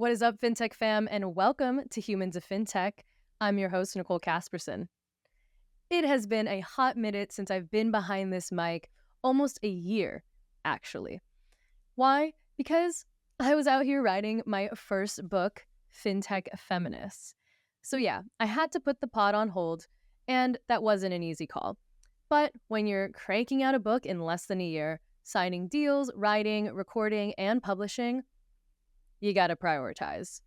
What is up, Fintech fam, and welcome to Humans of Fintech. I'm your host, Nicole Casperson. It has been a hot minute since I've been behind this mic, almost a year, actually. Why? Because I was out here writing my first book, Fintech Feminists. So yeah, I had to put the pod on hold, and that wasn't an easy call. But when you're cranking out a book in less than a year, signing deals, writing, recording, and publishing, you gotta prioritize.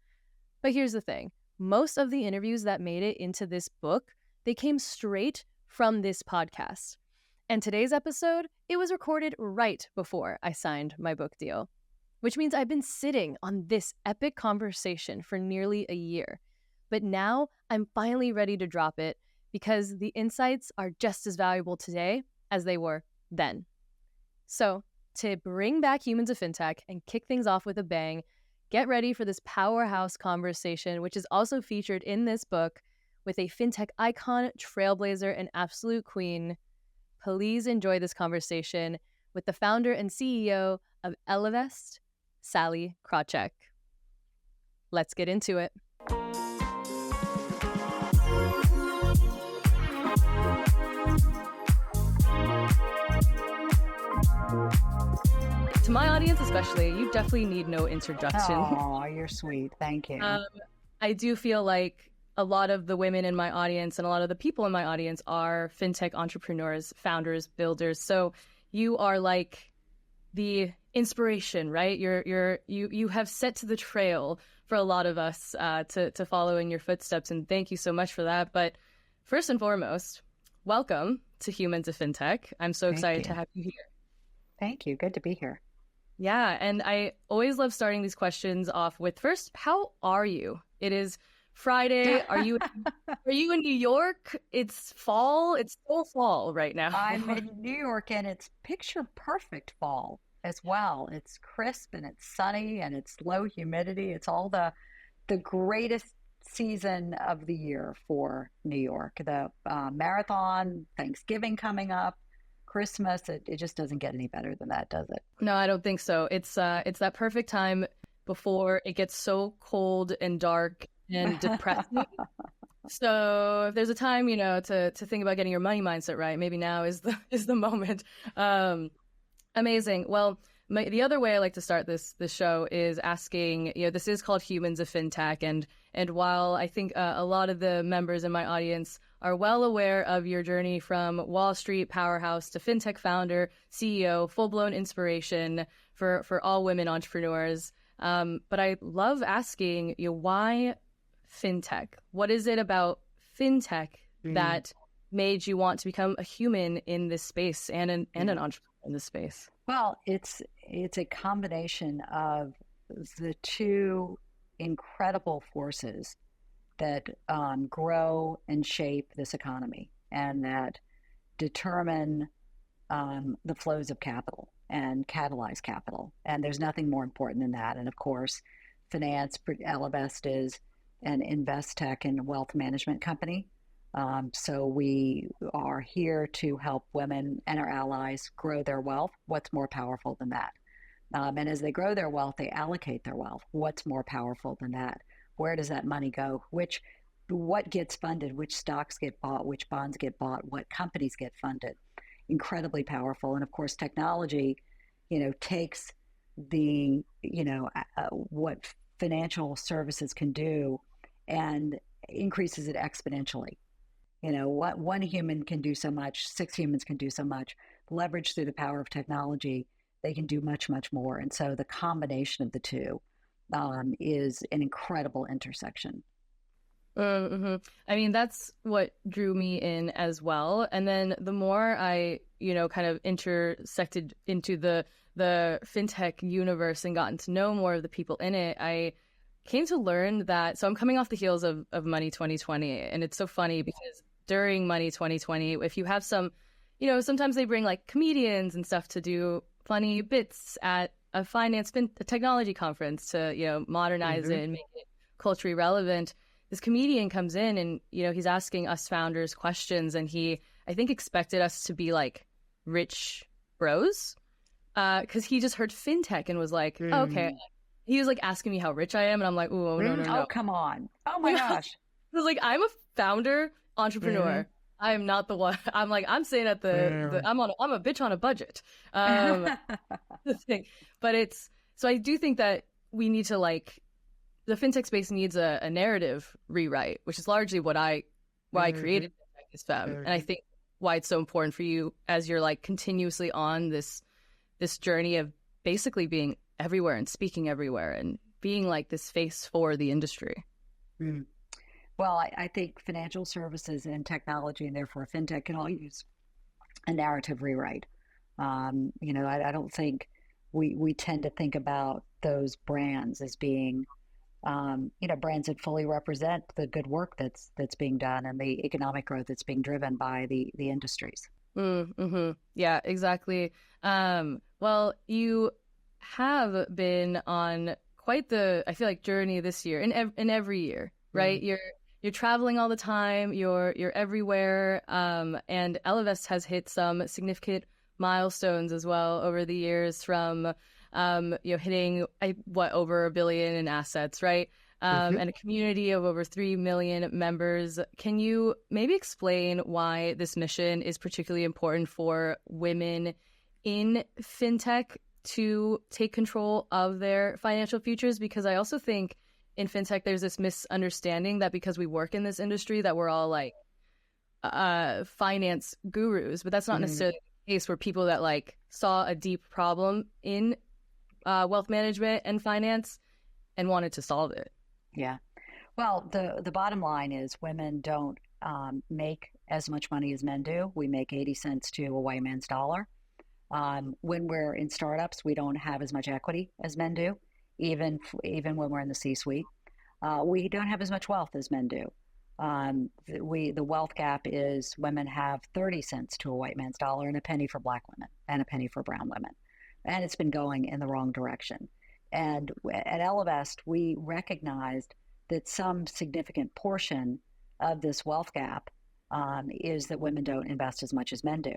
But here's the thing. Most of the interviews that made it into this book, they came straight from this podcast. And today's episode, it was recorded right before I signed my book deal, which means I've been sitting on this epic conversation for nearly a year. But now I'm finally ready to drop it because the insights are just as valuable today as they were then. So to bring back Humans of Fintech and kick things off with a bang, get ready for this powerhouse conversation, which is also featured in this book with a fintech icon, trailblazer, and absolute queen. Please enjoy this conversation with the founder and CEO of Ellevest, Sallie Krawcheck. Let's get into it. To my audience especially, you definitely need no introduction. Oh, you're sweet. Thank you. I do feel like a lot of the women in my audience and a lot of the people in my audience are fintech entrepreneurs, founders, builders. So you are like the inspiration, right? You have set the trail for a lot of us to follow in your footsteps. And thank you so much for that. But first and foremost, welcome to Humans of Fintech. I'm so excited to have you here. Thank you. Good to be here. Yeah, and I always love starting these questions off with first, how are you? It is Friday. Are you in New York? It's fall. It's still fall right now. I'm in New York and it's picture perfect fall as well. It's crisp and it's sunny and it's low humidity. It's all the greatest season of the year for New York. The marathon, Thanksgiving coming up, Christmas, it just doesn't get any better than that, does it? No, I don't think so. It's that perfect time before it gets so cold and dark and depressing. So if there's a time, to think about getting your money mindset right, maybe now is the moment. Amazing. Well, the other way I like to start this show is asking, this is called Humans of Fintech, and while I think a lot of the members in my audience are well aware of your journey from Wall Street powerhouse to fintech founder, CEO, full-blown inspiration for all women entrepreneurs. But I love asking why fintech? What is it about fintech that made you want to become a human in this space and an entrepreneur in this space? Well, it's a combination of the two incredible forces that grow and shape this economy and that determine the flows of capital and catalyze capital. And there's nothing more important than that. And of course, finance, Ellevest is an invest tech and wealth management company. So we are here to help women and our allies grow their wealth. What's more powerful than that? And as they grow their wealth, they allocate their wealth. What's more powerful than that? Where does that money go? What gets funded? Which stocks get bought? Which bonds get bought? What companies get funded? Incredibly powerful. And of course, technology, takes the, what financial services can do and increases it exponentially. What one human can do so much, 6 humans can do so much. Leveraged through the power of technology, they can do much, much more. And so the combination of the two is an incredible intersection. Mm-hmm. I mean, that's what drew me in as well. And then the more I, kind of intersected into the fintech universe and gotten to know more of the people in it, I came to learn that, so I'm coming off the heels of Money 2020. And it's so funny because during Money 2020, if you have some, sometimes they bring like comedians and stuff to do funny bits at a technology conference to, modernize it and make it culturally relevant. This comedian comes in and, he's asking us founders questions, and he, I think, expected us to be like rich bros because he just heard fintech and was like, okay, he was like asking me how rich I am, and I'm like, oh no. Oh, come on. Oh my gosh. I was like, I'm a founder entrepreneur. I am not the one. I'm like, I'm saying at I'm a bitch on a budget. The thing, but so I do think that we need to the fintech space needs a narrative rewrite, which is largely why I created Fintech is Femme. And I think why it's so important for you as you're continuously on this journey of basically being everywhere and speaking everywhere and being this face for the industry. Well, I think financial services and technology, and therefore fintech, can all use a narrative rewrite. I don't think we tend to think about those brands as being, brands that fully represent the good work that's being done and the economic growth that's being driven by the industries. Yeah, exactly. Well, you have been on quite I feel like, journey this year and every year, right? You're traveling all the time. You're everywhere. And Ellevest has hit some significant milestones as well over the years, from hitting over $1 billion in assets, right? And a community of over 3 million members. Can you maybe explain why this mission is particularly important for women in fintech to take control of their financial futures? Because I also think in fintech, there's this misunderstanding that because we work in this industry that we're all finance gurus, but that's not necessarily the case. We're people that saw a deep problem in wealth management and finance and wanted to solve it. Yeah. Well, the bottom line is women don't make as much money as men do. We make 80 cents to a white man's dollar. When we're in startups, we don't have as much equity as men do. Even when we're in the C-suite, we don't have as much wealth as men do. The wealth gap is women have 30 cents to a white man's dollar and a penny for Black women and a penny for brown women. And it's been going in the wrong direction. And at Ellevest, we recognized that some significant portion of this wealth gap is that women don't invest as much as men do.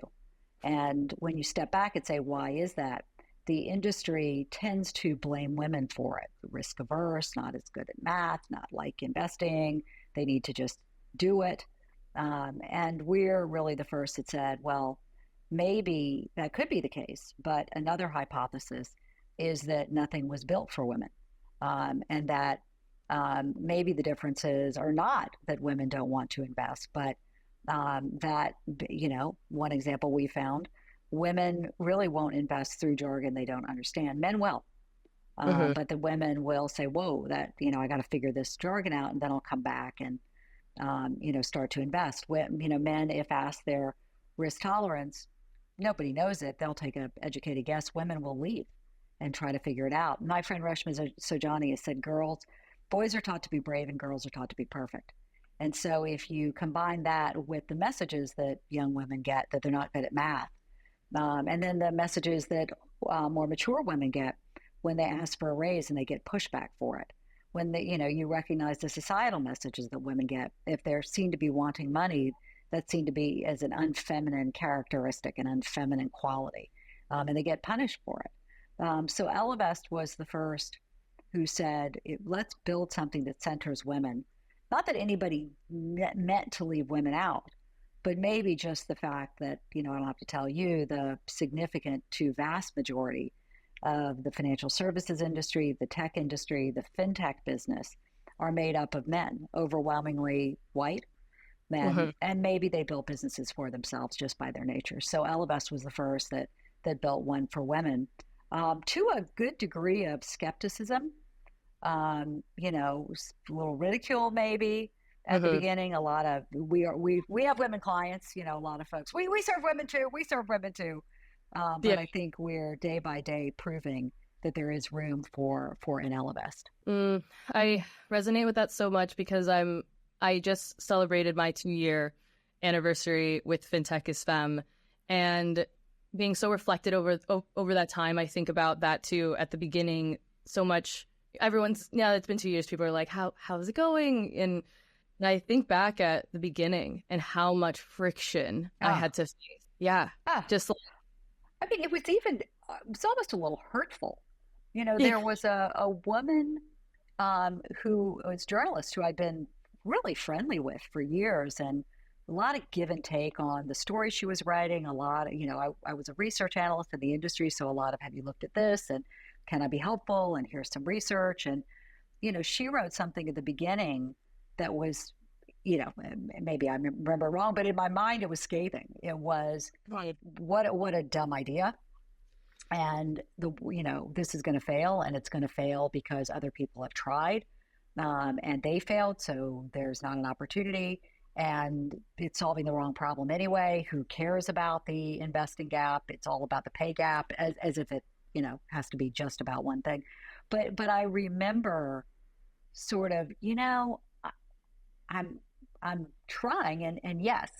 And when you step back and say, why is that? The industry tends to blame women for it. Risk averse, not as good at math, not like investing. They need to just do it. And we're really the first that said, well, maybe that could be the case. But another hypothesis is that nothing was built for women. And that maybe the differences are not that women don't want to invest, but that, one example we found, women really won't invest through jargon they don't understand. Men will. But the women will say, whoa, that, I got to figure this jargon out, and then I'll come back and, start to invest. Men, if asked their risk tolerance, nobody knows it. They'll take an educated guess. Women will leave and try to figure it out. My friend Reshma Sojani has said, boys are taught to be brave and girls are taught to be perfect. And so if you combine that with the messages that young women get, that they're not good at math, and then the messages that more mature women get when they ask for a raise and they get pushback for it, when you recognize the societal messages that women get, if they're seen to be wanting money, that's seen to be as an unfeminine characteristic, an unfeminine quality, and they get punished for it. So Ellevest was the first who said, let's build something that centers women. Not that anybody meant to leave women out, but maybe just the fact that, I don't have to tell you, the significant to vast majority of the financial services industry, the tech industry, the fintech business are made up of men, overwhelmingly white men, and maybe they built businesses for themselves just by their nature. So Ellevest was the first that built one for women, to a good degree of skepticism, a little ridicule maybe at the beginning. A lot of we have women clients, a lot of folks, we serve women too. But I think we're day by day proving that there is room for an Ellevest. I resonate with that so much because I just celebrated my 2-year anniversary with Fintech is Femme, and being so reflected over that time, I think about that too. At the beginning, so much now it's been 2 years, people are like, how's it going? And I think back at the beginning and how much friction I had to face. Yeah. Just I mean, it was almost a little hurtful There was a woman who was a journalist who I'd been really friendly with for years, and a lot of give and take on the story she was writing. A lot of, I was a research analyst in the industry, so a lot of, have you looked at this, and can I be helpful, and here's some research. And she wrote something at the beginning that was, maybe I remember wrong, but in my mind it was scathing. It was, what a dumb idea. And this is going to fail, and it's going to fail because other people have tried, and they failed, so there's not an opportunity, and it's solving the wrong problem anyway. Who cares about the investing gap? It's all about the pay gap, as if it has to be just about one thing. But I remember sort of, I'm trying, and yes,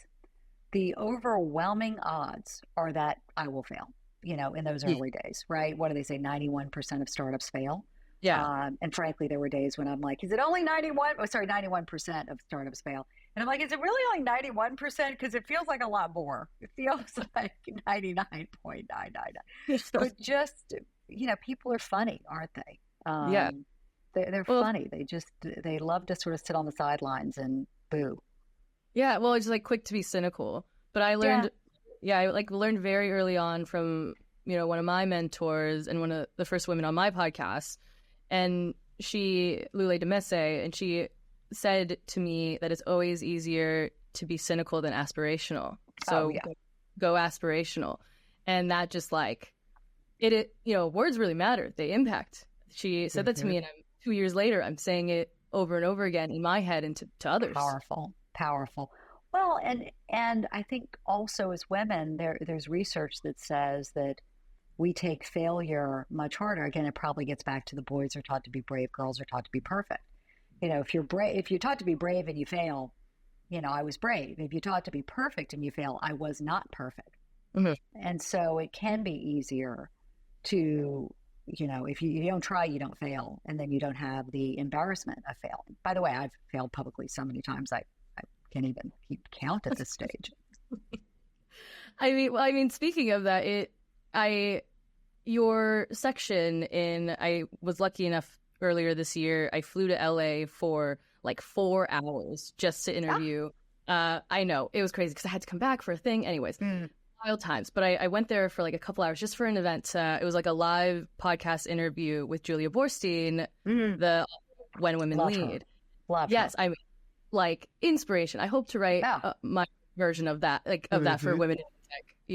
the overwhelming odds are that I will fail, in those early days, right? What do they say? 91% of startups fail. Yeah. And frankly, there were days when I'm like, is it only 91? Oh, sorry, 91% of startups fail. And I'm like, is it really only 91%? Because it feels like a lot more. It feels like 99.999. But just, people are funny, aren't they? Yeah. They're funny. They love to sort of sit on the sidelines and boo. Yeah. Well, it's like quick to be cynical. But I learned, I learned very early on from, one of my mentors and one of the first women on my podcast. And Lule de Messe, and she said to me that it's always easier to be cynical than aspirational. So go aspirational. And that just words really matter. They impact. She said that to me, and 2 years later, I'm saying it over and over again in my head and to others. Powerful. Well, and I think also as women, there's research that says that we take failure much harder. Again, it probably gets back to the boys are taught to be brave, girls are taught to be perfect. If you're taught to be brave and you fail, I was brave. If you're taught to be perfect and you fail, I was not perfect. Mm-hmm. And so it can be easier to, if you don't try, you don't fail. And then you don't have the embarrassment of failing. By the way, I've failed publicly so many times, I can't even keep count at this stage. I mean, speaking of that, your section I was lucky enough earlier this year, I flew to LA for like 4 hours just to interview. I know it was crazy because I had to come back for a thing. Anyways, wild times. But I went there for like a couple hours just for an event. It was like a live podcast interview with Julia Borstein, the When Women Lead. Love yes, her. I mean, like inspiration. I hope to write my version of that, that for women in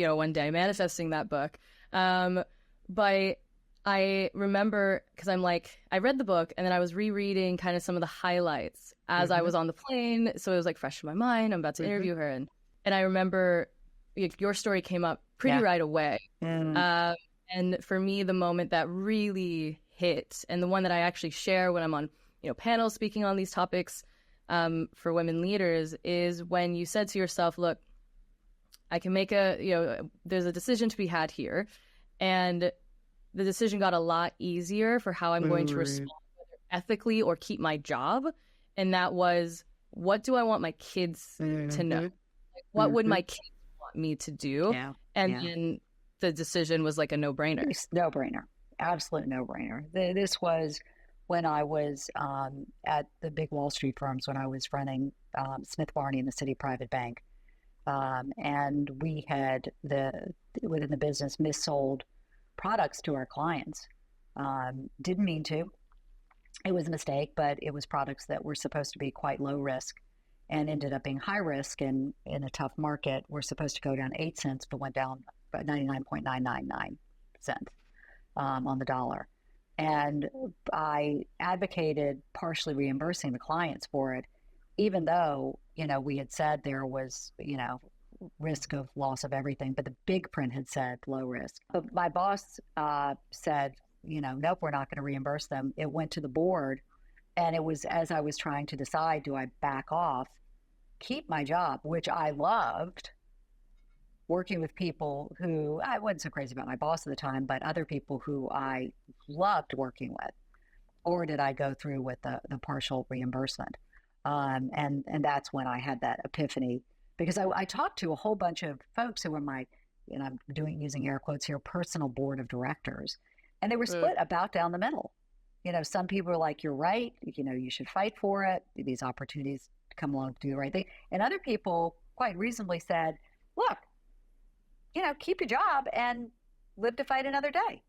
tech, one day, manifesting that book. But I remember, because I read the book and then I was rereading kind of some of the highlights as I was on the plane. So it was like fresh in my mind. I'm about to interview her. And I remember your story came up pretty right away. And for me, the moment that really hit, and the one that I actually share when I'm on, panels speaking on these topics for women leaders, is when you said to yourself, look, I can make there's a decision to be had here. And the decision got a lot easier for how I'm going to respond, whether ethically or keep my job. And that was, what do I want my kids to know? Like, what would my kids want me to do? Then the decision was like a no-brainer. No-brainer. Absolute no-brainer. This was when I was at the big Wall Street firms, when I was running Smith Barney in the City Private Bank. And we had within the business missold products to our clients. Didn't mean to. It was a mistake, but it was products that were supposed to be quite low risk and ended up being high risk. And in a tough market, were supposed to go down 8 cents, but went down about 99.999 cents on the dollar. And I advocated partially reimbursing the clients for it, even though, we had said there was, risk of loss of everything, but the big print had said low risk. But my boss said, nope, we're not going to reimburse them. It went to the board, and it was as I was trying to decide, do I back off, keep my job, which I loved, working with people who, I wasn't so crazy about my boss at the time, but other people who I loved working with, or did I go through with the partial reimbursement? And that's when I had that epiphany, because I talked to a whole bunch of folks who were my, and I'm using air quotes here, personal board of directors. And they were split about down the middle. Some people were like, you're right. You should fight for it. These opportunities come along to do the right thing. And other people quite reasonably said, look, keep your job and live to fight another day.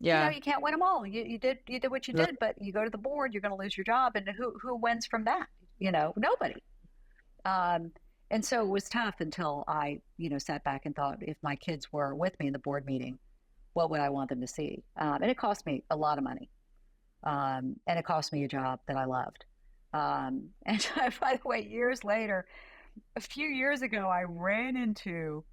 Yeah. You can't win them all. You did what you did, but you go to the board, you're going to lose your job. And who wins from that? Nobody. And so it was tough until I, sat back and thought, if my kids were with me in the board meeting, what would I want them to see? And it cost me a lot of money. And it cost me a job that I loved. And by the way, years later, a few years ago, I ran into,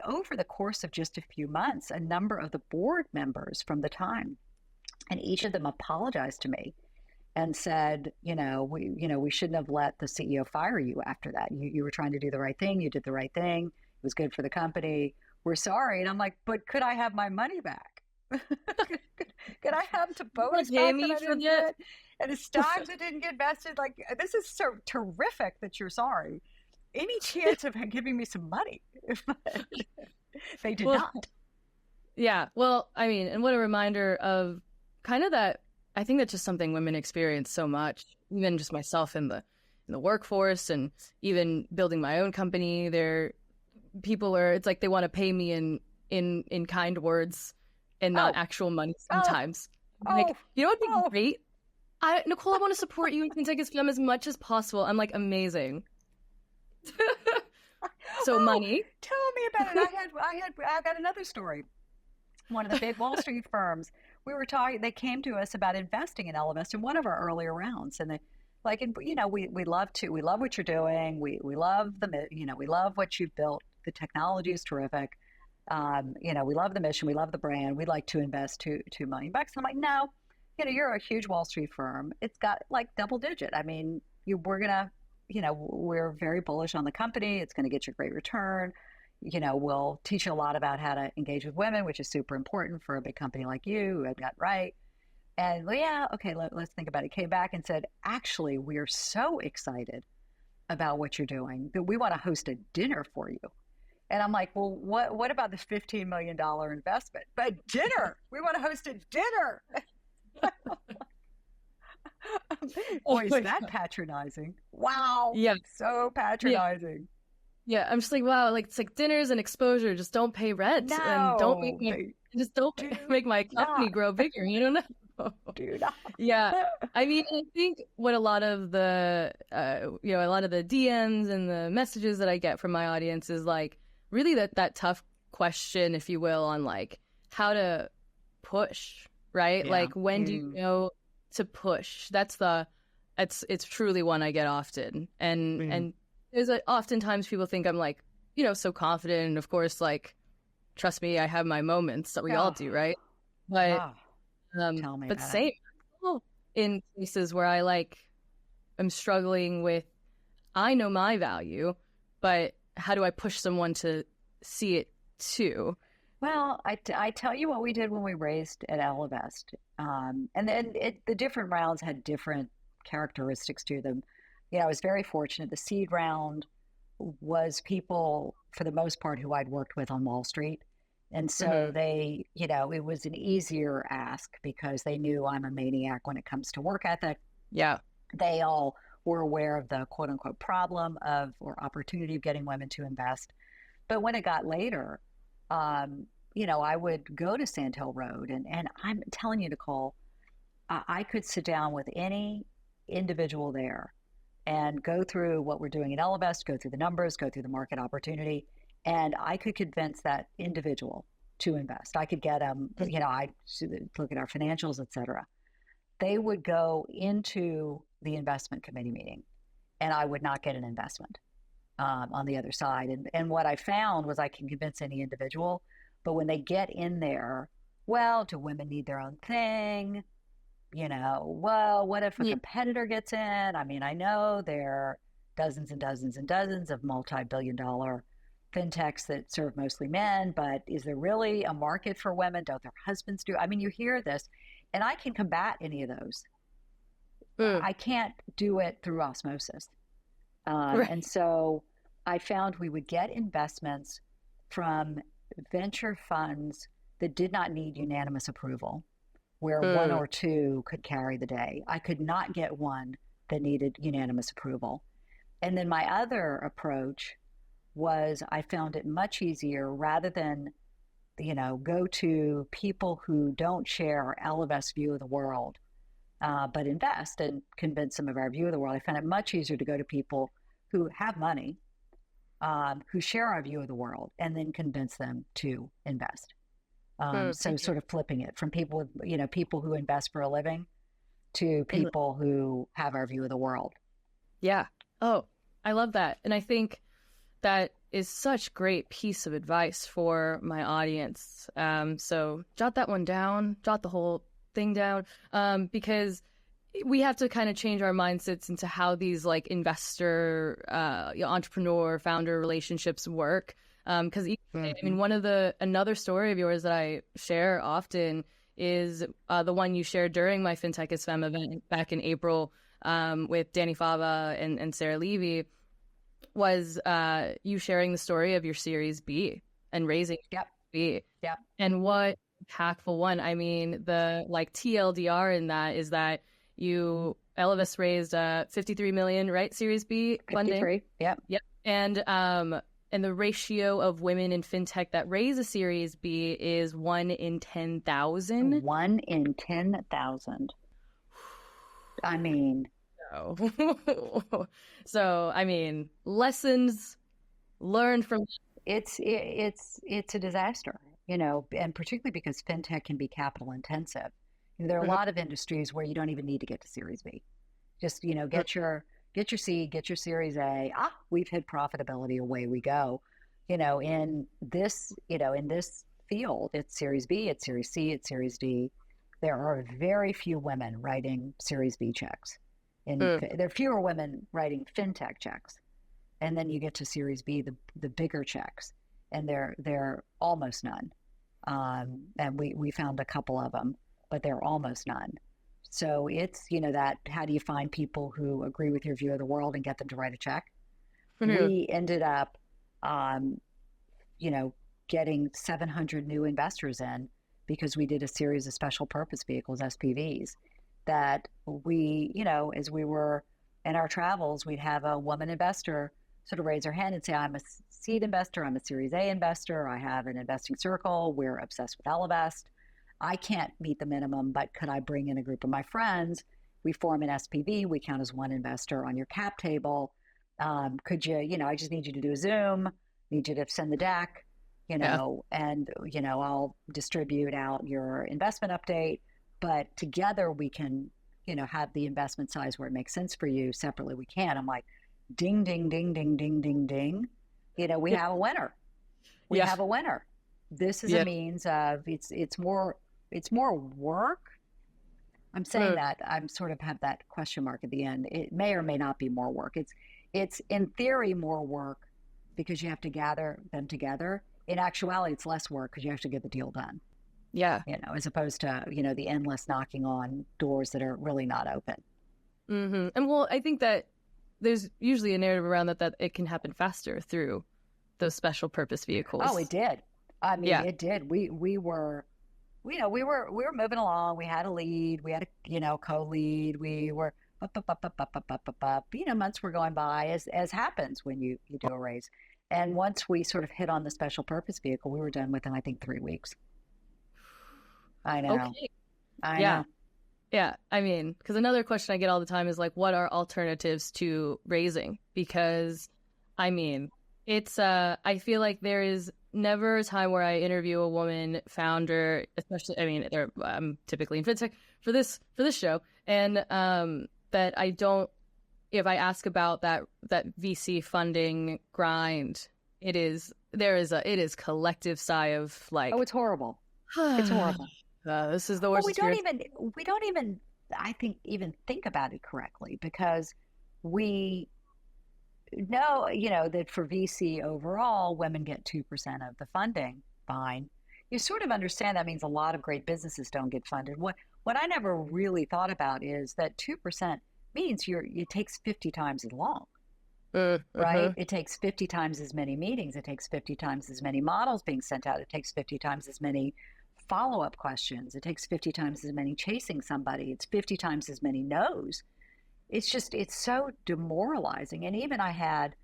over the course of just a few months, a number of the board members from the time. And each of them apologized to me and said, we shouldn't have let the CEO fire you after that. You were trying to do the right thing. You did the right thing. It was good for the company. We're sorry. And I'm like, but could I have my money back? could I have the bonus back that I didn't get? And the stocks that didn't get vested? Like, this is so terrific that you're sorry. Any chance of giving me some money? They did not. Yeah. Well, I mean, and what a reminder of kind of that. I think that's just something women experience so much, even just myself in the workforce and even building my own company. People are, it's like they want to pay me in kind words and not actual money sometimes. Like, you know what'd be great? Nicole, I want to support you in Fintech as Femme as much as possible. I'm like, amazing. So money. Tell me about it. I got another story. One of the big Wall Street firms, we were talking, they came to us about investing in Ellevest in one of our earlier rounds. And we love what you're doing. We love we love what you've built. The technology is terrific. We love the mission. We love the brand. We'd like to invest $2 million. And I'm like, no, you're a huge Wall Street firm. It's got like double digit. I mean, we're very bullish on the company. It's going to get you a great return. We'll teach you a lot about how to engage with women, which is super important for a big company like you who had got right. And yeah, okay, let's think about it. Came back and said, actually, we are so excited about what you're doing that we want to host a dinner for you. And I'm like, well, what about the $15 million investment? But dinner, we want to host a dinner. Boy, is that patronizing. Wow. Yeah. So patronizing. Yeah. I'm just like, wow, like it's like dinners and exposure. Just don't pay rent and don't make my company grow bigger. You don't know. Do not. Yeah. I mean, I think what a lot of the DMs and the messages that I get from my audience is like really that tough question, if you will, on like how to push, right? Yeah. Like when do you know to push? It's truly one I get often. And there's oftentimes people think I'm like, so confident. And of course, like, trust me, I have my moments that we all do, right? But, tell me but same in cases where I'm struggling with, I know my value, but how do I push someone to see it too? Well, I tell you what we did when we raised at Ellevest. And then the different rounds had different characteristics to them. I was very fortunate. The seed round was people, for the most part, who I'd worked with on Wall Street. And so they, it was an easier ask because they knew I'm a maniac when it comes to work ethic. Yeah. They all were aware of the quote unquote problem or opportunity of getting women to invest. But when it got later, I would go to Sand Hill Road and I'm telling you, Nicole, I could sit down with any individual there and go through what we're doing at Ellevest, go through the numbers, go through the market opportunity, and I could convince that individual to invest. I could get them, I look at our financials, et cetera. They would go into the investment committee meeting and I would not get an investment on the other side. And what I found was I can convince any individual, but when they get in there, well, do women need their own thing? Well, what if a competitor gets in? I mean, I know there are dozens and dozens and dozens of multi-billion-dollar fintechs that serve mostly men, but is there really a market for women? Don't their husbands do? I mean, you hear this, and I can combat any of those. I can't do it through osmosis. Right. And so I found we would get investments from venture funds that did not need unanimous approval, where one or two could carry the day. I could not get one that needed unanimous approval. And then my other approach was I found it much easier, rather than, go to people who don't share Ellevest's view of the world, but invest and convince them of our view of the world. I found it much easier to go to people who have money, who share our view of the world, and then convince them to invest. So sort of flipping it from people with, people who invest for a living to people who have our view of the world. Yeah. Oh, I love that. And I think that is such great piece of advice for my audience. So jot that one down, jot the whole thing down, because we have to kind of change our mindsets into how these like investor, entrepreneur, founder relationships work. Because I mean, another story of yours that I share often is the one you shared during my Fintech is Femme event back in April with Danny Fava and Sarah Levy, was you sharing the story of your Series B and raising B. Yep. And what impactful one. I mean, the like TLDR in that is that Ellevest raised 53 million, right? Series B funding. 53. Yep. And the ratio of women in fintech that raise a Series B is 1 in 10,000. 1 in 10,000. I mean, so I mean, lessons learned from it's a disaster, and particularly because fintech can be capital intensive. There are a lot of industries where you don't even need to get to Series B. Just, get your C, get your Series A. We've hit profitability. Away we go. In this field, it's Series B, it's Series C, it's Series D. There are very few women writing Series B checks. There are fewer women writing fintech checks. And then you get to Series B, the bigger checks, and they're almost none. And we found a couple of them, but they're almost none. So it's, that how do you find people who agree with your view of the world and get them to write a check? We ended up, getting 700 new investors in because we did a series of special purpose vehicles, SPVs, that we, as we were in our travels, we'd have a woman investor sort of raise her hand and say, I'm a seed investor, I'm a Series A investor, I have an investing circle, we're obsessed with Ellevest. I can't meet the minimum, but could I bring in a group of my friends? We form an SPV. We count as one investor on your cap table. Could you, I just need you to do a Zoom, need you to send the deck, and, I'll distribute out your investment update. But together we can, have the investment size where it makes sense for you. Separately, we can't. I'm like, ding, ding, ding, ding, ding, ding, ding. We have a winner. We have a winner. This is a means of, it's more work. I'm saying that I'm sort of have that question mark at the end. It may or may not be more work. It's in theory more work because you have to gather them together. In actuality, it's less work because you have to get the deal done. Yeah. As opposed to, the endless knocking on doors that are really not open. Mm-hmm. And well, I think that there's usually a narrative around that it can happen faster through those special purpose vehicles. Oh, it did. I mean, it did. We were moving along. We had a lead. We had a co-lead. We were months were going by as happens when you do a raise. And once we sort of hit on the special purpose vehicle, we were done within, I think, 3 weeks. I know. Okay. I know. Yeah. I mean, because another question I get all the time is like, what are alternatives to raising? Because I mean, it's I feel like there is never a time where I interview a woman founder, especially, I mean, I'm typically in fintech for this show, and that I don't, if I ask about that VC funding grind, it is collective sigh of like, oh, it's horrible. It's horrible. This is the worst. We don't even I think even think about it correctly, because we know, that for VC overall, women get 2% of the funding. Fine. You sort of understand that means a lot of great businesses don't get funded. What I never really thought about is that 2% means it takes 50 times as long, right? It takes 50 times as many meetings. It takes 50 times as many models being sent out. It takes 50 times as many follow-up questions. It takes 50 times as many chasing somebody. It's 50 times as many no's. It's so demoralizing. And even I had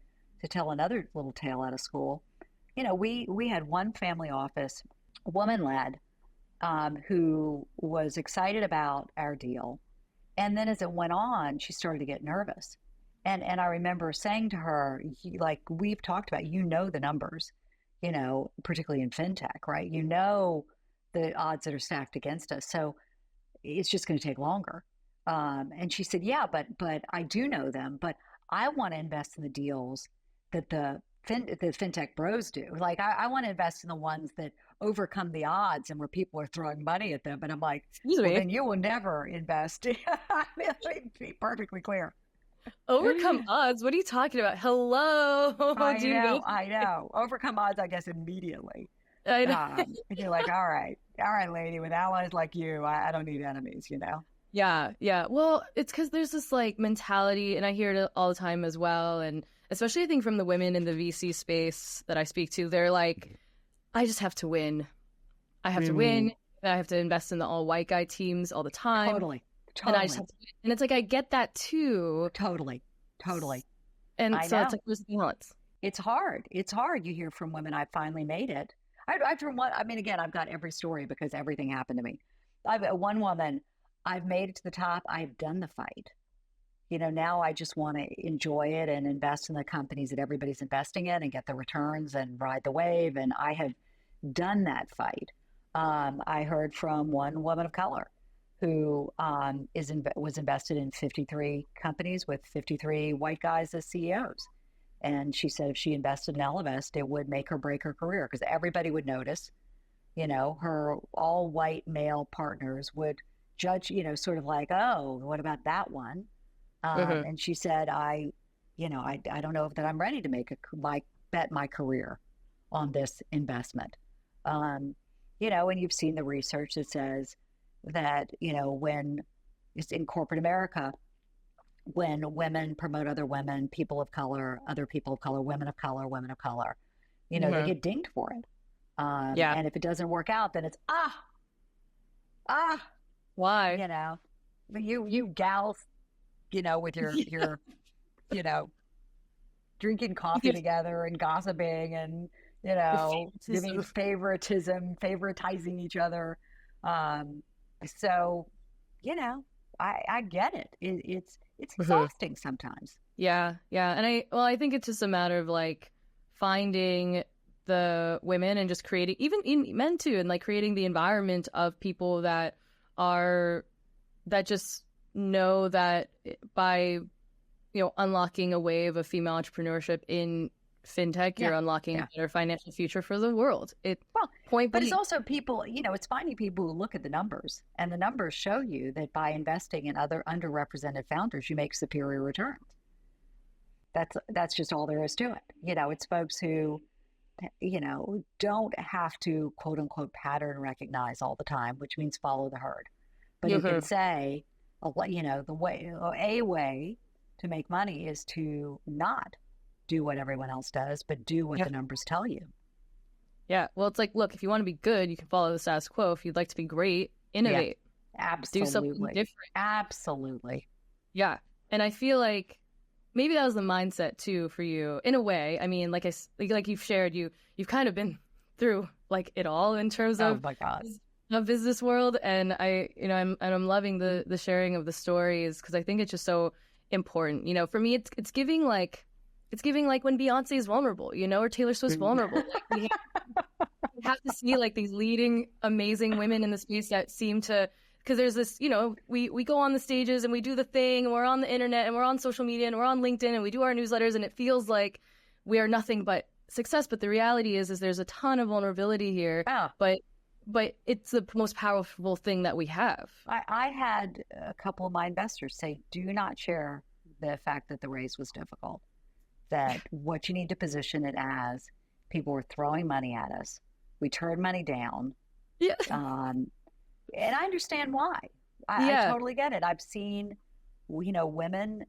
to tell another little tale out of school. We had one family office, woman-led, who was excited about our deal. And then as it went on, she started to get nervous. And I remember saying to her, like we've talked about, the numbers, particularly in fintech, right? The odds that are stacked against us. So it's just going to take longer. And she said, yeah, but I do know them, but I want to invest in the deals that the fintech bros do. Like I want to invest in the ones that overcome the odds and where people are throwing money at them. And I'm like, well, then you will never invest. Let me be perfectly clear. Overcome odds? What are you talking about? Hello. I know. Overcome odds, I guess, immediately. I know. You're like, all right, lady, with allies like you, I don't need enemies, Yeah. Well, it's because there's this like mentality, and I hear it all the time as well. And especially I think from the women in the VC space that I speak to, they're like, I just have to win. I have to win. I have to invest in the all white guy teams all the time. Totally. And I just have to win. And it's like, I get that too. Totally. And so it's like, where's the balance? It's hard. You hear from women, I finally made it. Again, I've got every story because everything happened to me. One woman, I've made it to the top. I've done the fight. Now I just want to enjoy it and invest in the companies that everybody's investing in and get the returns and ride the wave. And I have done that fight. I heard from one woman of color who was invested in 53 companies with 53 white guys as CEOs. And she said if she invested in Ellevest, it would make or break her career because everybody would notice, her all white male partners would judge, sort of like, oh, what about that one? And she said, I don't know if that I'm ready to bet my career on this investment. And you've seen the research that says that, when it's in corporate America, when women promote other women, people of color, other people of color, women of color, they get dinged for it. And if it doesn't work out, then it's, why? You gals, with your drinking coffee together and gossiping and, giving favoritizing each other. So, I get it. It's exhausting sometimes. Yeah. And I think it's just a matter of like finding the women and just creating, even in men too, and like creating the environment of people that just know that by, unlocking a wave of female entrepreneurship in fintech, you're unlocking a better financial future for the world. But it's also people, it's finding people who look at the numbers, and the numbers show you that by investing in other underrepresented founders, you make superior returns. That's just all there is to it. It's folks who, don't have to quote unquote pattern recognize all the time, which means follow the herd. But you can say, a way to make money is to not do what everyone else does, but do what the numbers tell you. Yeah. Well, it's like, look, if you want to be good, you can follow the status quo. If you'd like to be great, innovate. Yeah, absolutely. Do something different. Absolutely. Yeah. And I feel like maybe that was the mindset too for you in a way. I mean, like you've shared, you've kind of been through like it all in terms of the business world. And I'm loving the sharing of the stories because I think it's just so important. For me, it's giving like when Beyonce is vulnerable, or Taylor Swift's vulnerable. Like we have to see like these leading amazing women in the space that seem to, because there's this, we go on the stages and we do the thing and we're on the internet and we're on social media and we're on LinkedIn and we do our newsletters and it feels like we are nothing but success. But the reality is there's a ton of vulnerability here, but it's the most powerful thing that we have. I had a couple of my investors say, do not share the fact that the raise was difficult. That what you need to position it as, people were throwing money at us. We turned money down. Yeah. And I understand why. I totally get it. I've seen, women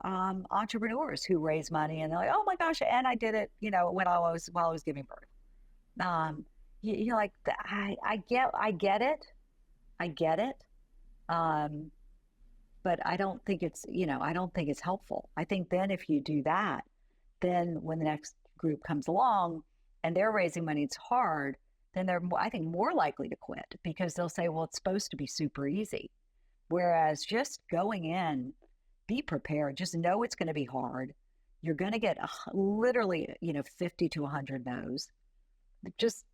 entrepreneurs who raise money and they're like, oh my gosh, and I did it, while I was giving birth. you're like, I get it. I get it. But I don't think it's, I don't think it's helpful. I think then if you do that, then when the next group comes along and they're raising money, it's hard, then they're, I think, more likely to quit because they'll say, well, it's supposed to be super easy. Whereas just going in, be prepared, just know it's going to be hard. You're going to get literally, 50 to 100 no's. Just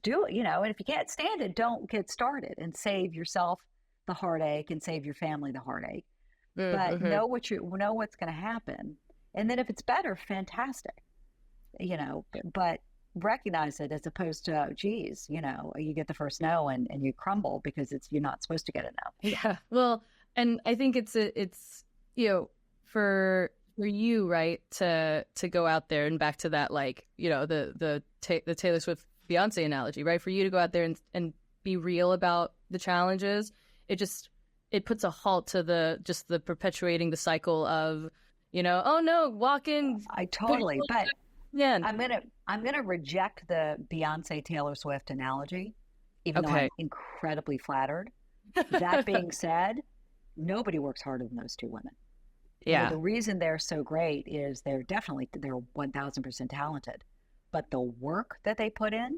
do it, and if you can't stand it, don't get started and save yourself the heartache and save your family the heartache. But know what's going to happen. And then if it's better, fantastic, but recognize it as opposed to, oh, geez, you get the first no and you crumble because you're not supposed to get a no. Yeah. Well, and I think it's for you, right, to go out there and back to that, like, the Taylor Swift Beyonce analogy, right? For you to go out there and be real about the challenges, it puts a halt to the perpetuating the cycle of, oh no, walk in. I totally, but yeah, I'm gonna reject the Beyonce Taylor Swift analogy, even though I'm incredibly flattered. That being said, nobody works harder than those two women. Yeah. The reason they're so great is they're 1000% talented, but the work that they put in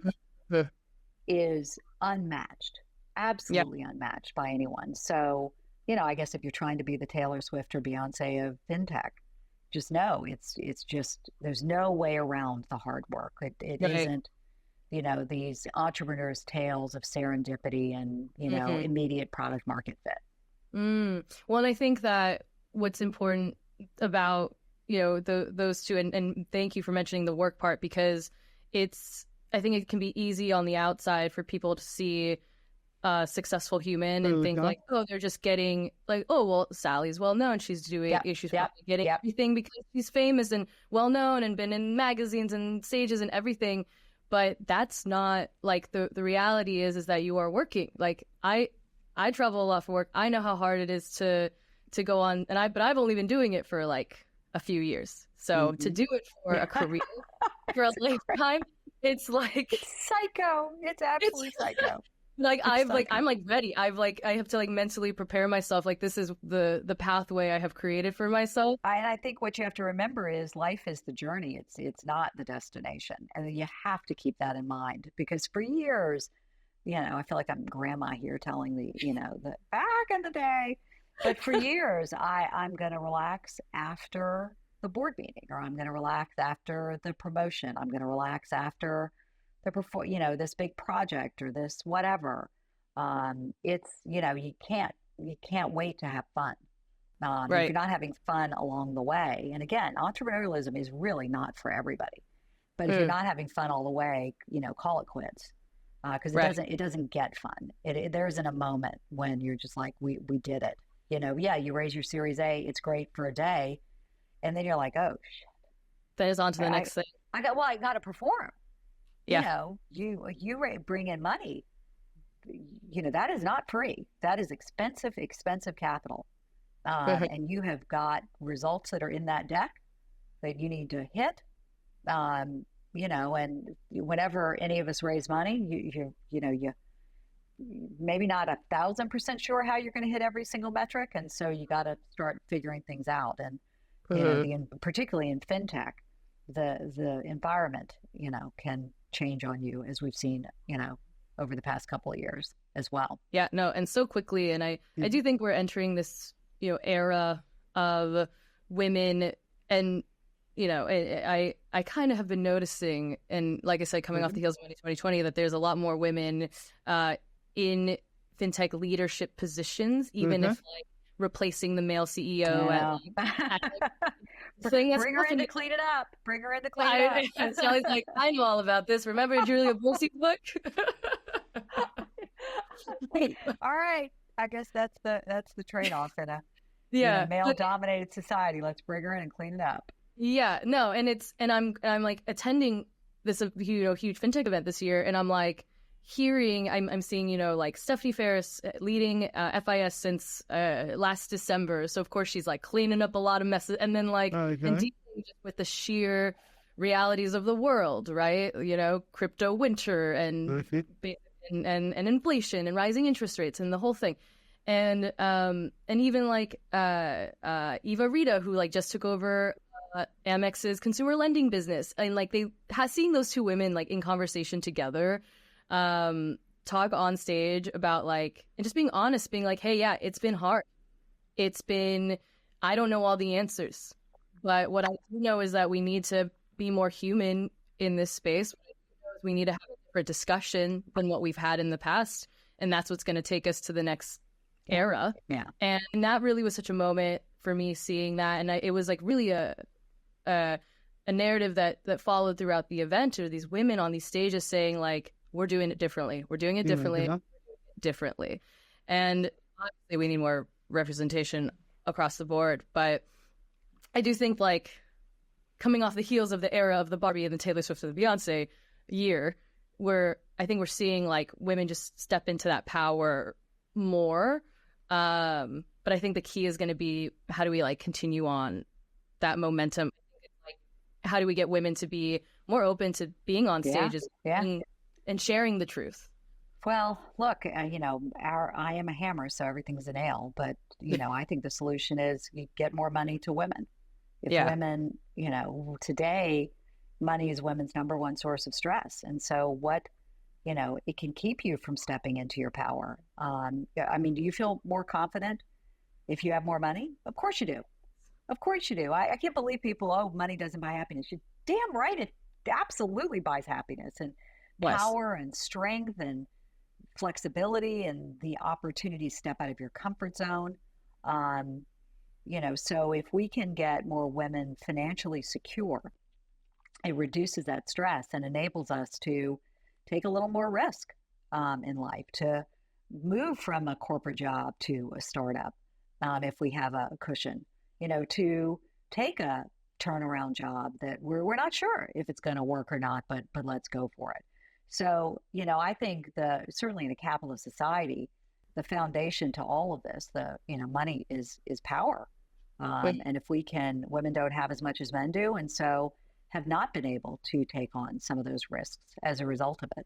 is unmatched, absolutely unmatched by anyone. So, I guess if you're trying to be the Taylor Swift or Beyonce of fintech, just know it's just, there's no way around the hard work. It isn't, these entrepreneurs' tales of serendipity and, immediate product market fit. Well, and I think that what's important about, those two, and thank you for mentioning the work part, because I think it can be easy on the outside for people to see a successful human and think like, oh, they're just getting like, oh, well, Sallie's well known. She's doing, she's probably getting everything because she's famous and well known and been in magazines and stages and everything. But that's not like the reality is that you are working. Like I travel a lot for work. I know how hard it is to go on, but I've only been doing it for like a few years. So to do it for a career, for a lifetime, it's like psycho. It's absolutely psycho. Like I'm ready. I have to like mentally prepare myself. Like this is the pathway I have created for myself. And I think what you have to remember is life is the journey. It's not the destination, and you have to keep that in mind because for years, I feel like I'm grandma here telling the back in the day, but for years I'm going to relax after the board meeting, or I'm going to relax after the promotion. I'm going to relax after this big project or this whatever. It's, you can't wait to have fun. Right. If you're not having fun along the way, and again, entrepreneurialism is really not for everybody, but if you're not having fun all the way, call it quits. Because it doesn't get fun. There isn't a moment when you're just like, we did it. You raise your Series A, it's great for a day, and then you're like, oh shit. Then it's on to the next thing. I got to perform. Yeah. You bring in money. That is not free. That is expensive capital. And you have got results that are in that deck that you need to hit. And whenever any of us raise money, you maybe not 1,000% sure how you're going to hit every single metric. And so you got to start figuring things out. And, particularly in fintech, the environment, can change on you, as we've seen, over the past couple of years as well. Yeah, no, and so quickly. And I do think we're entering this, era of women, and, I kind of have been noticing, and like I said, coming off the heels of 2020, that there's a lot more women in fintech leadership positions, even if like replacing the male CEO. Bring her in to clean it up. Bring her in to clean it up. And Sallie's like, I know all about this. Remember Julia Bursey's book? All right. I guess that's the trade-off in a male-dominated society. Let's bring her in and clean it up. Yeah, no, and I'm like attending this huge fintech event this year, and I'm like I'm seeing like Stephanie Ferris leading FIS since last December, so of course she's like cleaning up a lot of messes, and then like and dealing with the sheer realities of the world, right? Crypto winter and and inflation and rising interest rates and the whole thing. And even like Eva Rita, who like just took over Amex's consumer lending business, and like seeing those two women like in conversation together, talk on stage about like, and just being honest, being like, hey, yeah, it's been hard. I don't know all the answers, but what I do know is that we need to be more human in this space. We need to have a different discussion than what we've had in the past. And that's what's going to take us to the next era. Yeah. And that really was such a moment for me seeing that. And it was like really a narrative that followed throughout the event, or these women on these stages saying like, we're doing it differently. We're doing it differently. Differently. And obviously we need more representation across the board. But I do think like coming off the heels of the era of the Barbie and the Taylor Swift and the Beyonce year, where I think we're seeing like women just step into that power more. But I think the key is going to be, how do we like continue on that momentum? Like, how do we get women to be more open to being on stages and sharing the truth? Well, look, I am a hammer, so everything's a nail. But, I think the solution is you get more money to women. If women, today, money is women's number one source of stress. And so it can keep you from stepping into your power. Do you feel more confident if you have more money? Of course you do. Of course you do. I can't believe people, money doesn't buy happiness. You're damn right. It absolutely buys happiness and power and strength and flexibility and the opportunity to step out of your comfort zone. So if we can get more women financially secure, it reduces that stress and enables us to take a little more risk in life, to move from a corporate job to a startup if we have a cushion, to take a turnaround job that we're not sure if it's going to work or not, but let's go for it. So, I think certainly in a capitalist society, the foundation to all of this, money is power. And if women don't have as much as men do, and so have not been able to take on some of those risks as a result of it.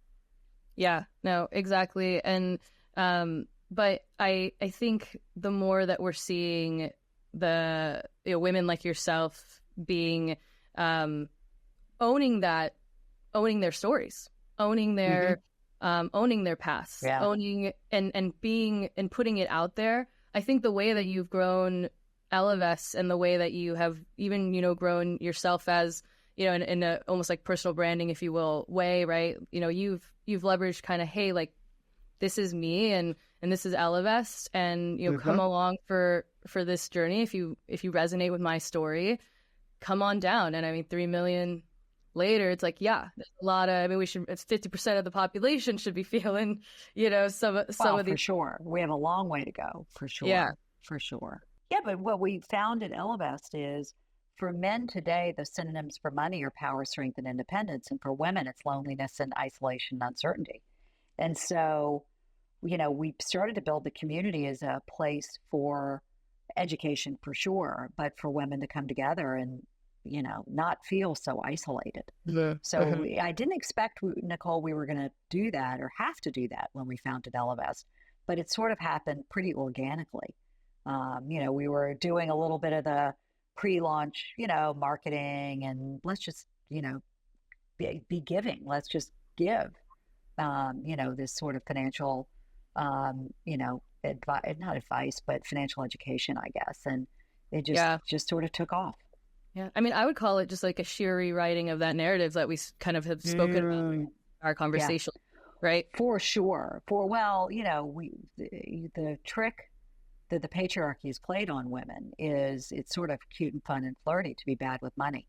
Yeah, no, exactly. And, but I think the more that we're seeing the women like yourself being, owning their stories, owning their past, owning and being and putting it out there. I think the way that you've grown Ellevest and the way that you have even, grown yourself as, in a almost like personal branding, if you will, way, right? You've leveraged kind of, hey, like this is me and this is Ellevest, and come along for this journey. If you resonate with my story, come on down. And 3 million later, it's like, yeah, there's a lot of, it's 50% of the population should be feeling, some of these. For sure. We have a long way to go, for sure. Yeah. For sure. Yeah, but what we found at Ellevest is for men today, the synonyms for money are power, strength, and independence. And for women, it's loneliness and isolation and uncertainty. And so, we started to build the community as a place for education for sure, but for women to come together and not feel so isolated. So I didn't expect, Nicole, we were going to do that or have to do that when we founded Ellevest, but it sort of happened pretty organically. We were doing a little bit of the pre-launch, marketing, and let's just, be giving. Let's just give, this sort of financial, not advice, but financial education, I guess. And it just sort of took off. Yeah. I would call it just like a sheer rewriting of that narrative that we kind of have spoken about in our conversation, right? For sure. The trick that the patriarchy has played on women is it's sort of cute and fun and flirty to be bad with money.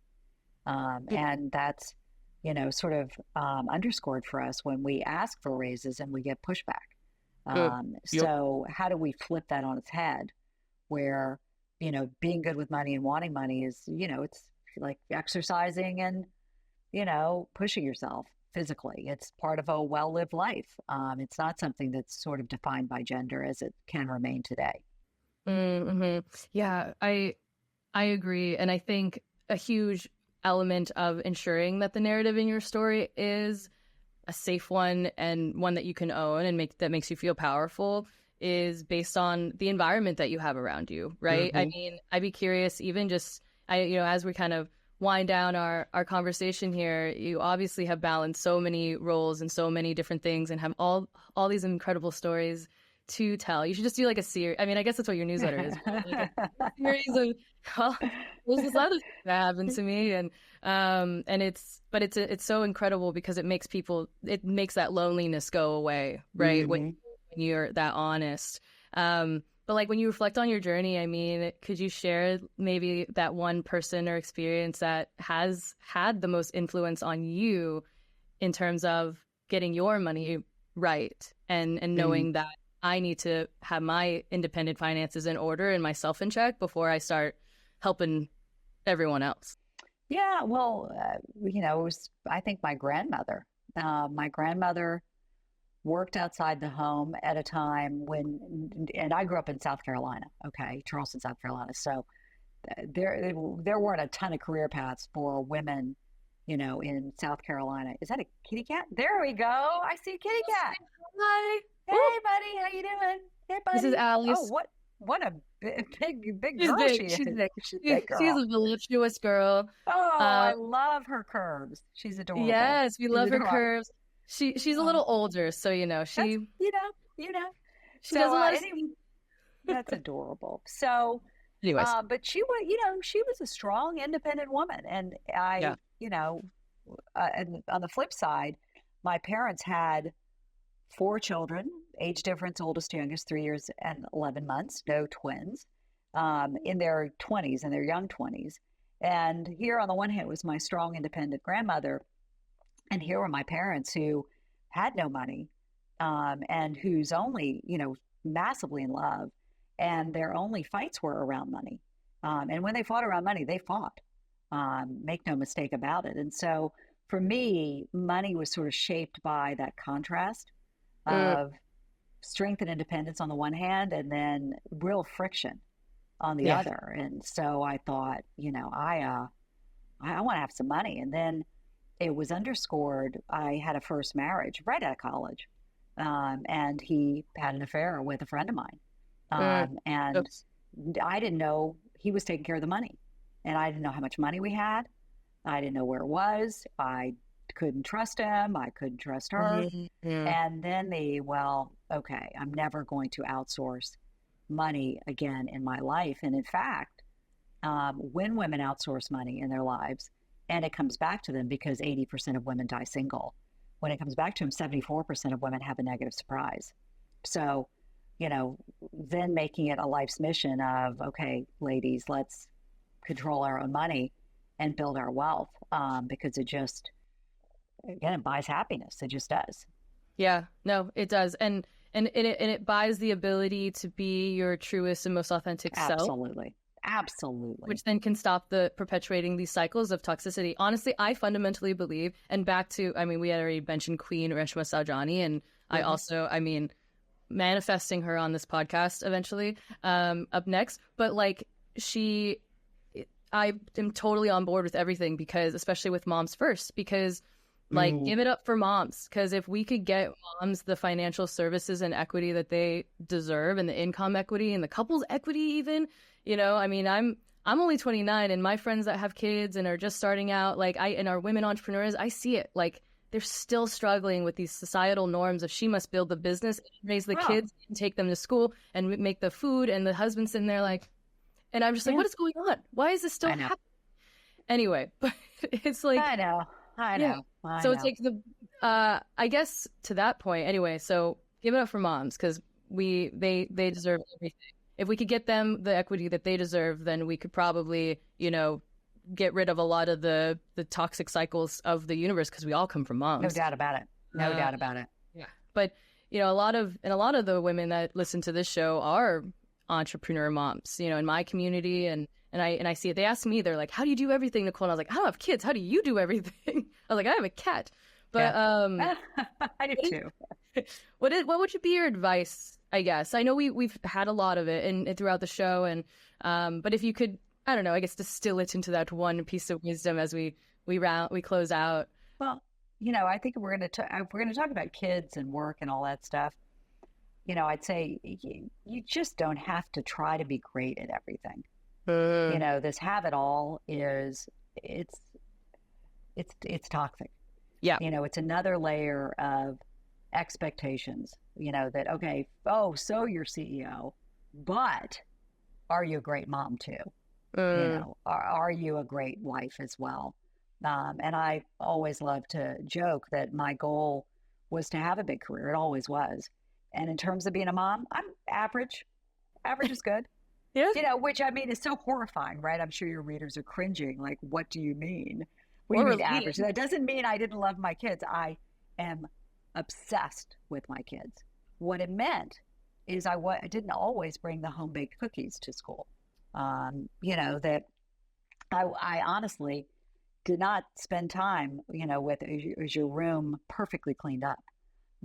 And that's, sort of underscored for us when we ask for raises and we get pushback. So how do we flip that on its head where, being good with money and wanting money is, it's like exercising and, pushing yourself physically. It's part of a well-lived life. It's not something that's sort of defined by gender as it can remain today. Mm-hmm. Yeah, I agree. And I think a huge element of ensuring that the narrative in your story is a safe one and one that you can own and that makes you feel powerful is based on the environment that you have around you, right? I mean, I'd be curious, even just, as we kind of wind down our conversation here, you obviously have balanced so many roles and so many different things and have all these incredible stories to tell. You should just do like a series. I mean, I guess that's what your newsletter is. Like a series of, well, there's this other thing that happened to me, and it's so incredible because it makes that loneliness go away, right? When you're that honest. But like when you reflect on your journey, I mean, could you share maybe that one person or experience that has had the most influence on you in terms of getting your money right and knowing that I need to have my independent finances in order and myself in check before I start helping everyone else? Yeah, well, it was, I think, my grandmother. My grandmother worked outside the home at a time and I grew up in South Carolina, okay, Charleston, South Carolina. So there weren't a ton of career paths for women, in South Carolina. Is that a kitty cat? There we go. I see a kitty cat. Hi. Hey, buddy. How you doing? Hey, buddy. This is Alice. Oh, what a big She's girl big. she is. She's big. She's a big girl. She's a voluptuous girl. Oh, I love her curves. She's adorable. Yes, we love her adorable. curves. She's a little older, so she That's, she does a lot of that's adorable. So anyways, but she was, she was a strong, independent woman, and and on the flip side, my parents had 4 children, age difference, oldest to youngest, 3 years and 11 months, no twins, in their 20s, in their young 20s. And here on the one hand was my strong, independent grandmother, and here were my parents who had no money, and who's only, massively in love, and their only fights were around money. And when they fought around money, they fought. Make no mistake about it. And so for me, money was sort of shaped by that contrast of strength and independence on the one hand, and then real friction on the other. And so I thought, I want to have some money. And then it was underscored. I had a first marriage right out of college, and he had an affair with a friend of mine, and I didn't know he was taking care of the money, and I didn't know how much money we had. I didn't know where it was. I couldn't trust him. I couldn't trust her. And then okay, I'm never going to outsource money again in my life. And in fact, when women outsource money in their lives, and it comes back to them, because 80% of women die single, when it comes back to them, 74% of women have a negative surprise. So, then making it a life's mission of, okay, ladies, let's control our own money and build our wealth, because it buys happiness. It just does. Yeah, no, it does. And it buys the ability to be your truest and most authentic self. Absolutely. Which then can stop the perpetuating these cycles of toxicity. Honestly, I fundamentally believe, and back to, we had already mentioned Queen Reshma Saujani, and I also, manifesting her on this podcast eventually, up next. But I am totally on board with everything, because especially with moms first, because give it up for moms. Because if we could get moms the financial services and equity that they deserve, and the income equity and the couples equity even, I'm only 29, and my friends that have kids and are just starting out, and are women entrepreneurs, I see it. They're still struggling with these societal norms of she must build the business, raise the kids, and take them to school, and make the food, and the husband's sitting there and I'm just what is going on? Why is this still happening? Anyway, but it's I know. So it's I guess to that point, anyway, so give it up for moms, because they deserve everything. If we could get them the equity that they deserve, then we could probably, get rid of a lot of the toxic cycles of the universe, because we all come from moms. No doubt about it. Yeah. But, a lot of the women that listen to this show are entrepreneur moms, in my community, and I see it. They ask me, they're like, how do you do everything, Nicole? And I was like, I don't have kids. How do you do everything? I was like, I have a cat. But I do too. What would be your advice, I guess? I know we've had a lot of it and throughout the show, and but if you could I don't know, I guess distill it into that one piece of wisdom as we close out? Well, I think if we're going to talk about kids and work and all that stuff, I'd say you just don't have to try to be great at everything. This have it all it's toxic. Yeah. It's another layer of expectations, that, okay, so you're CEO, but are you a great mom too? Are you a great wife as well? And I always love to joke that my goal was to have a big career. It always was. And in terms of being a mom, I'm average. Average is good. Yeah. Which I mean is so horrifying, right? I'm sure your readers are cringing. Like, what do you mean? What do you mean average? That doesn't mean I didn't love my kids. I am obsessed with my kids. What it meant is I didn't always bring the home-baked cookies to school. That I honestly did not spend time, with is your room perfectly cleaned up?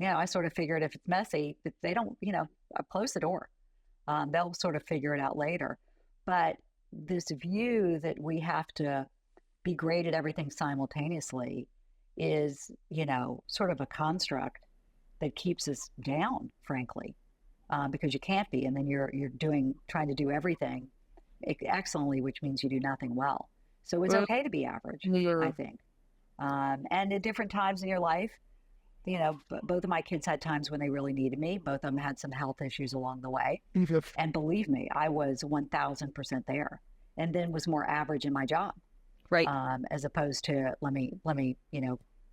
I sort of figured if it's messy, if they don't, I'll close the door. They'll sort of figure it out later. But this view that we have to be great at everything simultaneously is, sort of a construct that keeps us down, frankly, because you can't be. And then you're trying to do everything excellently, which means you do nothing well. So it's okay to be average, I think. And at different times in your life, both of my kids had times when they really needed me. Both of them had some health issues along the way. And believe me, I was 1000% there, and then was more average in my job. Right. As opposed to let me,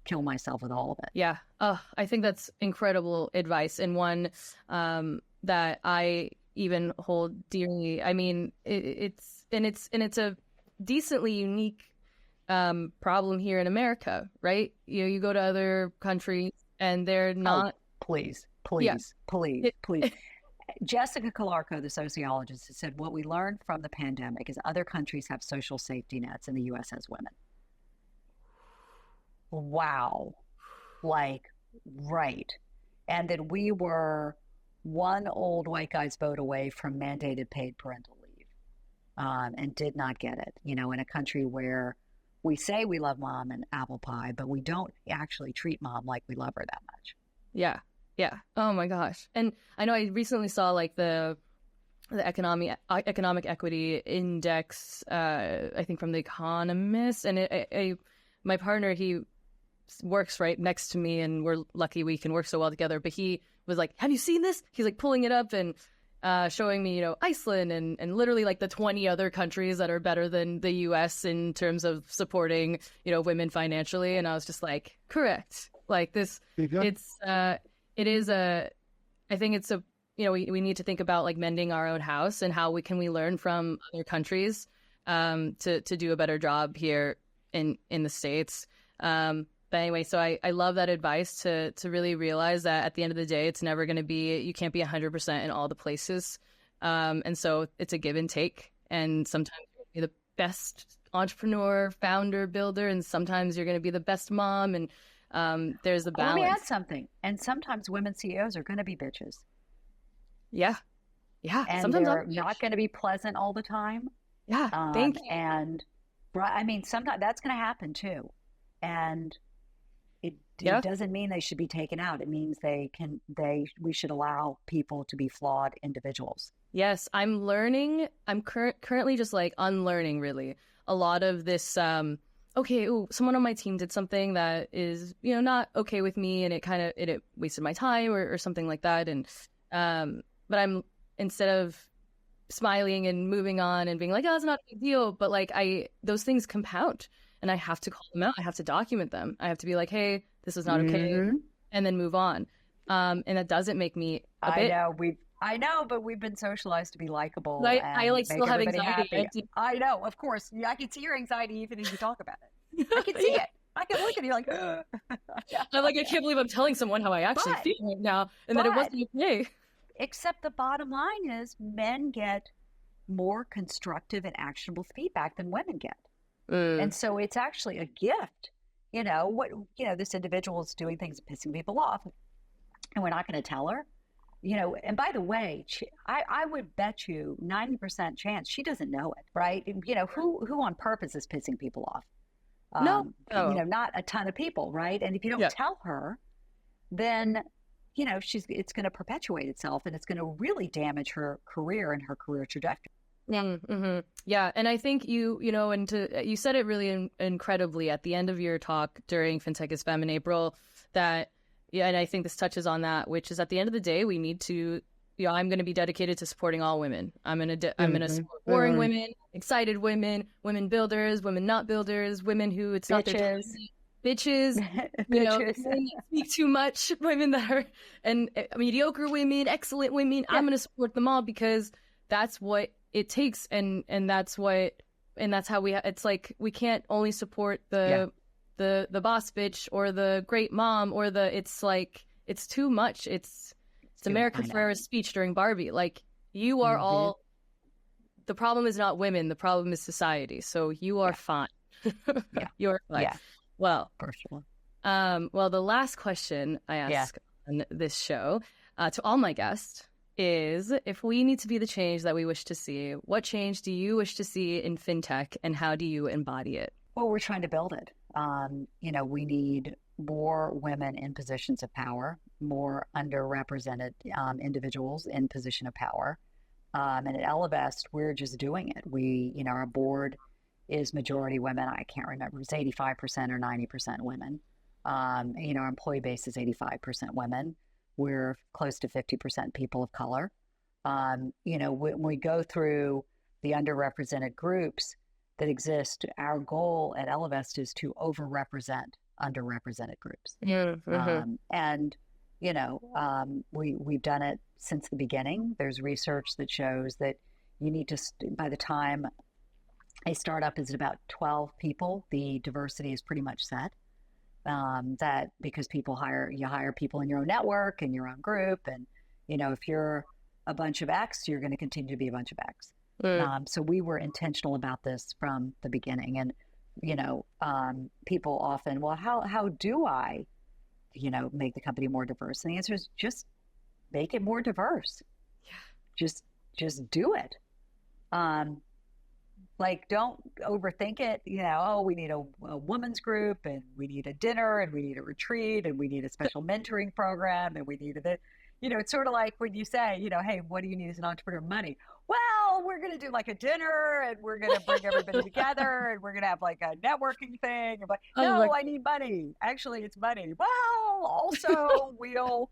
kill myself with all of it. Yeah. Oh, I think that's incredible advice, and one that I even hold dearly. I mean, it's a decently unique problem here in America, right? You go to other countries and they're not. Oh, please. Jessica Calarco, the sociologist, has said what we learned from the pandemic is other countries have social safety nets and the U.S. has women. Wow. Right. And that we were one old white guy's vote away from mandated paid parental leave, and did not get it, in a country where we say we love mom and apple pie, but we don't actually treat mom like we love her that much. Yeah. Yeah. Oh my gosh. And I know I recently saw the economic equity index, I think from The Economist, and my partner, he works right next to me, and we're lucky we can work so well together. But he was like, "Have you seen this?" He's like pulling it up and showing me, Iceland and literally the 20 other countries that are better than the U.S. in terms of supporting, women financially. And I was just like, correct. This, I think it's we need to think about mending our own house and how we learn from other countries to do a better job here in the States. But anyway, so I love that advice to really realize that at the end of the day, it's never going to be, you can't be 100% in all the places. And so it's a give and take. And sometimes you're the best entrepreneur, founder, builder, and sometimes you're going to be the best mom. And there's a balance. Let me add something. And sometimes women CEOs are going to be bitches. Yeah. Yeah. And sometimes they're not going to be pleasant all the time. Yeah. Thank you. And sometimes that's going to happen too. And it doesn't mean they should be taken out. It means we should allow people to be flawed individuals. Yes, I'm learning. I'm currently just unlearning really a lot of this. Someone on my team did something that is, not okay with me, and it wasted my time or something like that. And, but I'm, instead of smiling and moving on and being like, oh, it's not a big deal, but those things compound. And I have to call them out. I have to document them. I have to be like, hey, this is not okay, and then move on. And that doesn't make me a bit. I know, but we've been socialized to be likable. I still have anxiety. I know, of course. I can see your anxiety even as you talk about it. I can see it. I can look at you like, ugh. I'm like, I can't believe I'm telling someone how I actually feel right now, and that it wasn't okay. Except the bottom line is men get more constructive and actionable feedback than women get. And so it's actually a gift. This individual is doing things pissing people off, and we're not going to tell her. And by the way, I would bet you 90% chance she doesn't know it, right? Who on purpose is pissing people off? No. Oh. Not a ton of people, right? And if you don't Yeah. tell her, then, it's going to perpetuate itself, and it's going to really damage her career and her career trajectory. Mm-hmm. Yeah. And I think you said it really incredibly at the end of your talk during Fintech is Femme in April that, and I think this touches on that, which is at the end of the day, we need to, I'm going to be dedicated to supporting all women. I'm going to support boring women, excited women, women builders, women not builders, women who it's not their time. Bitches, women that speak too much, women that are, and mediocre women, excellent women. Yeah. I'm going to support them all because that's what it takes, and that's how it's like we can't only support the boss bitch or the great mom or it's like it's too much. It's America Ferrera's speech during Barbie. Like, you are all, the problem is not women, the problem is society. So you are fine. You're fine. Yeah. Well, for sure. Well, the last question I ask on this show to all my guests is, if we need to be the change that we wish to see, what change do you wish to see in fintech, and how do you embody it? Well, we're trying to build it. We need more women in positions of power, more underrepresented individuals in position of power. And at Ellevest, we're just doing it. Our board is majority women. I can't remember, it's 85% or 90% women. Our employee base is 85% women. We're close to 50% people of color. When we go through the underrepresented groups that exist, our goal at Ellevest is to overrepresent underrepresented groups. We've done it since the beginning. There's research that shows that you need to, by the time a startup is about 12 people, the diversity is pretty much set. That because you hire people in your own network and your own group, and if you're a bunch of X, you're going to continue to be a bunch of X. So we were intentional about this from the beginning, and people often, well, how do I make the company more diverse? And the answer is just make it more diverse. Just do it. Don't overthink it. We need a women's group, and we need a dinner, and we need a retreat, and we need a special mentoring program, and we need it's sort of like when you say, hey, what do you need as an entrepreneur? Money. Well, we're going to do like a dinner, and we're going to bring everybody together, and we're going to have like a networking thing. I'm like, no, I need money. Actually, it's money. Well, also we'll,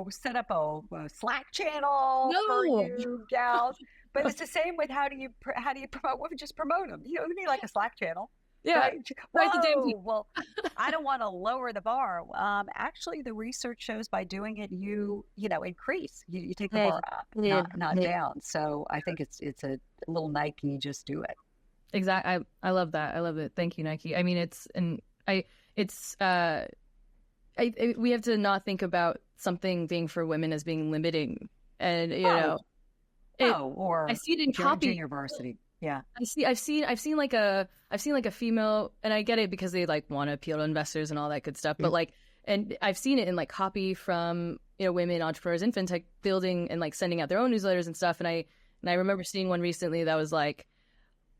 set up a Slack channel for you gals. But it's the same with how do you promote women? Just promote them. You need like a Slack channel. Yeah. Right. Well, I don't want to lower the bar. Actually, the research shows by doing it, you increase. You take the bar up, not down. So I think it's a little Nike. Just do it. Exactly. I love that. I love it. Thank you, Nike. I mean, we have to not think about something being for women as being limiting, and I see it in copy. Junior varsity. Yeah. I've seen like a female, and I get it because they like want to appeal to investors and all that good stuff. But and I've seen it in like copy from, women entrepreneurs in fintech building and like sending out their own newsletters and stuff. And I remember seeing one recently that was like,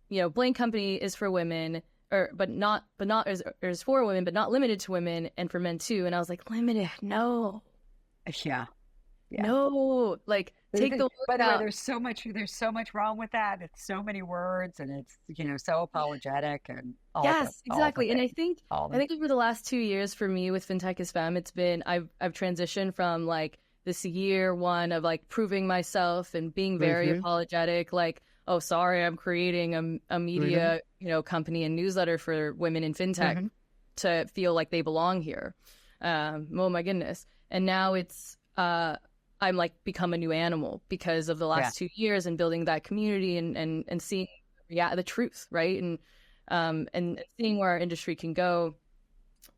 blank company is for women, but not is for women, but not limited to women, and for men too. And I was like, limited? No. Yeah. No, like take the word by the out. way, there's so much wrong with that. It's so many words, and it's so apologetic and all exactly. And I think over the last 2 years for me with Fintech is Femme, it's been I've transitioned from like this year one of like proving myself and being very apologetic, like, oh, sorry, I'm creating a media company and newsletter for women in fintech to feel like they belong here. Oh my goodness. And now it's I'm like become a new animal because of the last 2 years and building that community and seeing the truth, right? And seeing where our industry can go.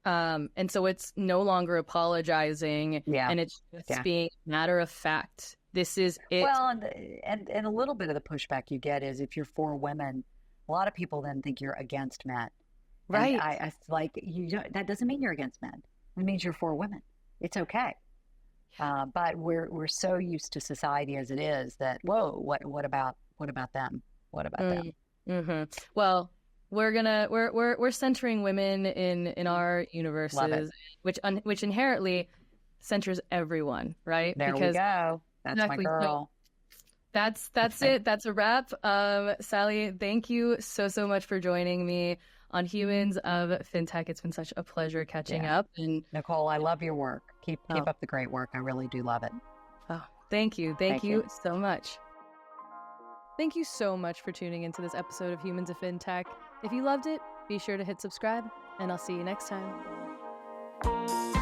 And so it's no longer apologizing, and it's just being matter of fact. This is it. Well, and a little bit of the pushback you get is if you're for women, a lot of people then think you're against men. Right. And that doesn't mean you're against men. It means you're for women. It's okay. But we're so used to society as it is that, whoa, what about them? What about them? Mm-hmm. Well, we're centering women in our universes, which inherently centers everyone, right? There we go. That's my exactly. girl. That's it. That's a wrap. Sallie, thank you so much for joining me on Humans of Fintech. It's been such a pleasure catching up. And Nicole, I love your work. Keep up the great work. I really do love it. Oh, thank you. Thank you so much. Thank you so much for tuning into this episode of Humans of Fintech. If you loved it, be sure to hit subscribe, and I'll see you next time.